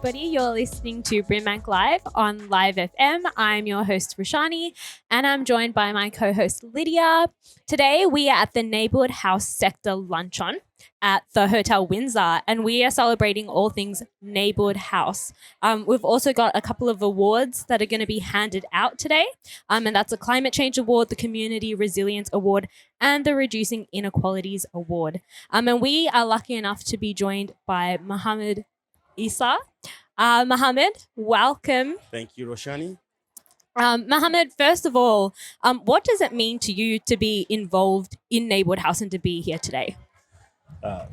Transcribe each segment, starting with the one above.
everybody. You're listening to Brimbank Live on Live FM. I'm your host, Roshani, and I'm joined by my co-host, Lydia. Today, we are at the Neighbourhood House Sector Luncheon at the Hotel Windsor, and we are celebrating all things Neighbourhood House. We've also got a couple of awards that are going to be handed out today, and that's a Climate Change Award, the Community Resilience Award, and the Reducing Inequalities Award. And we are lucky enough to be joined by Mohammed Isah. Mohammed, welcome. Thank you, Roshani. Mohammed, first of all, what does it mean to you to be involved in Neighbourhood House and to be here today?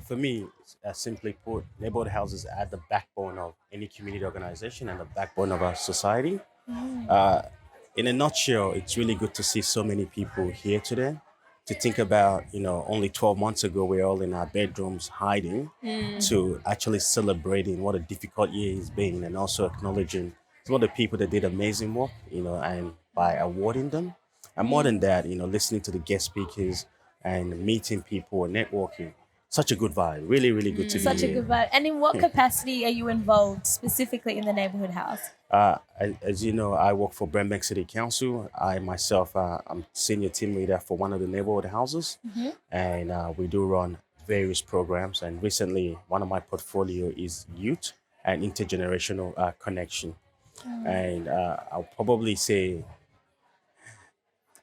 For me, simply put, neighborhood houses are the backbone of any community organization and the backbone of our society. In a nutshell, it's really good to see so many people here today. To think about, only 12 months ago, we we're all in our bedrooms hiding, to actually celebrating what a difficult year it's been and also acknowledging some of the people that did amazing work, and by awarding them. And more than that, listening to the guest speakers and meeting people and networking. Such a good vibe. Really, really good to be here. Such a good vibe. And in what capacity are you involved specifically in the Neighbourhood House? As you know, I work for Brimbank City Council. I myself, I'm senior team leader for one of the neighborhood houses. And we do run various programs. And recently, one of my portfolio is youth and intergenerational connection. And I'll probably say,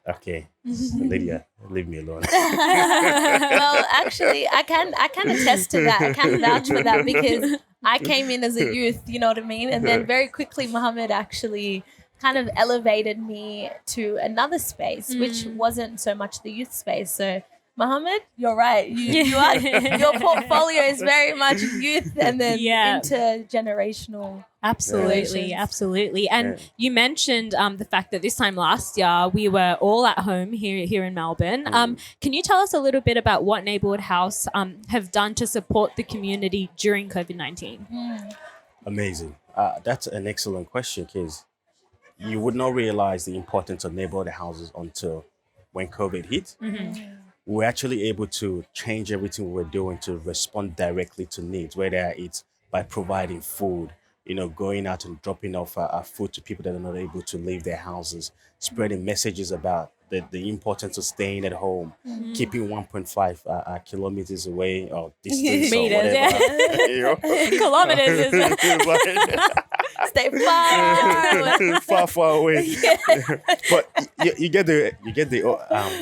okay, Lydia, leave me alone. Well, actually, I can attest to that. I can vouch for that because I came in as a youth, you know what I mean? And then very quickly, Mohammed actually kind of elevated me to another space, which wasn't so much the youth space. So, Mohammed, you're right. You are, your portfolio is very much youth and then intergenerational. Absolutely. And you mentioned the fact that this time last year we were all at home here in Melbourne. Can you tell us a little bit about what Neighbourhood House have done to support the community during COVID-19? Amazing. That's an excellent question because you would not realize the importance of neighborhood houses until when COVID hit. We're actually able to change everything we're doing to respond directly to needs, whether it's by providing food, going out and dropping off food to people that are not able to leave their houses, spreading messages about the importance of staying at home, keeping 1.5 kilometers away or distance or whatever. Kilometers. Stay far away. But you get the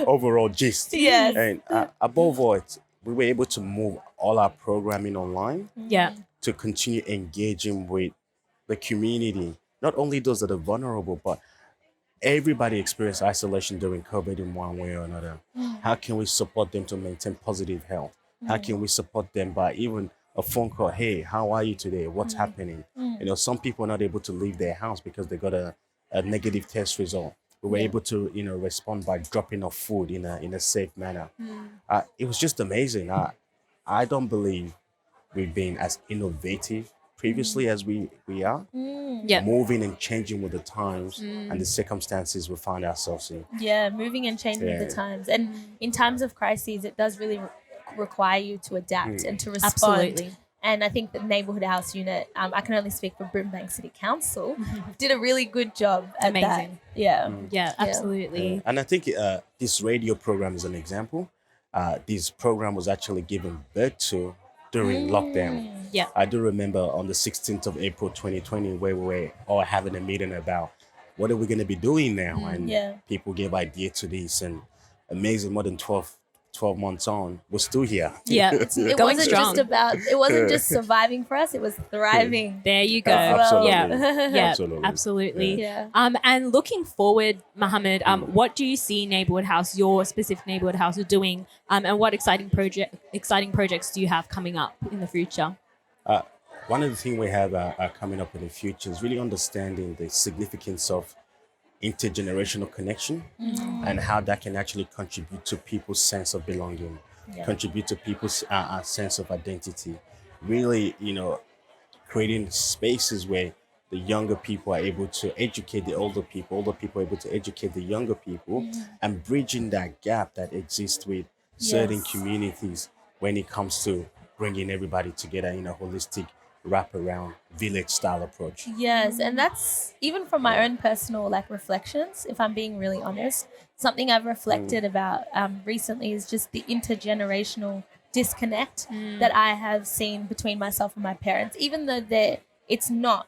overall gist. Yes. And above all, we were able to move all our programming online. To continue engaging with the community, not only those that are vulnerable, but everybody experienced isolation during COVID in one way or another. How can we support them to maintain positive health? How can we support them by even a phone call? Hey, how are you today? What's happening? Some people are not able to leave their house because they got a negative test result. We were able to, respond by dropping off food in a safe manner. It was just amazing. I don't believe we've been as innovative previously as we are, moving and changing with the times and the circumstances we find ourselves in. Yeah, moving and changing with the times. And in times of crises, it does really require you to adapt and to respond. Absolutely. And I think the Neighbourhood House unit, I can only speak for Brimbank City Council, did a really good job at that. Yeah, absolutely. And I think this radio program is an example. This program was actually given birth to during lockdown. I do remember on the 16th of April 2020 where we were all having a meeting about what are we going to be doing now, and people gave idea to this, and amazing, more than 12 months on, we're still here. It wasn't just surviving for us, it was thriving. There you go. Absolutely. And looking forward, Mohammed, what do you see Neighbourhood House, your specific Neighbourhood House, are doing, and what exciting projects do you have coming up in the future? One of the things we have coming up in the future is really understanding the significance of intergenerational connection and how that can actually contribute to people's sense of belonging, contribute to people's sense of identity. Really, creating spaces where the younger people are able to educate the older people are able to educate the younger people, and bridging that gap that exists with certain communities when it comes to bringing everybody together in a holistic wrap around village style approach. Yes, and that's even from my own personal like reflections. If I'm being really honest, something I've reflected about recently is just the intergenerational disconnect that I have seen between myself and my parents. Even though it's not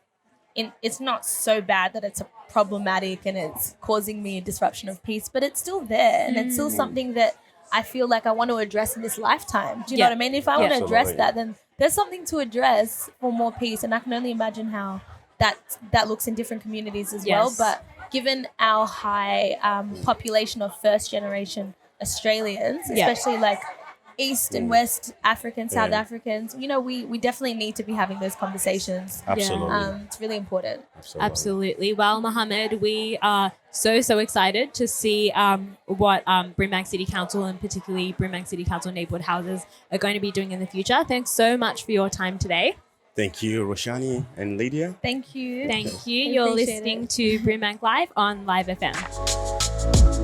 it's not so bad that it's problematic and it's causing me a disruption of peace, but it's still there, and it's still something that I feel like I want to address in this lifetime. Do you know what I mean? If I want to address that, then there's something to address for more peace, and I can only imagine how that looks in different communities as well. But given our high population of first generation Australians, especially like East and West Africans, South Africans, you know, we definitely need to be having those conversations. Absolutely. It's really important. Absolutely. Well, Mohammed, we are so excited to see what Brimbank City Council and particularly Brimbank City Council neighbourhood houses are going to be doing in the future. Thanks so much for your time today. Thank you, Roshani and Lydia. Thank you. Thank you. You're listening to Brimbank Live on Live FM.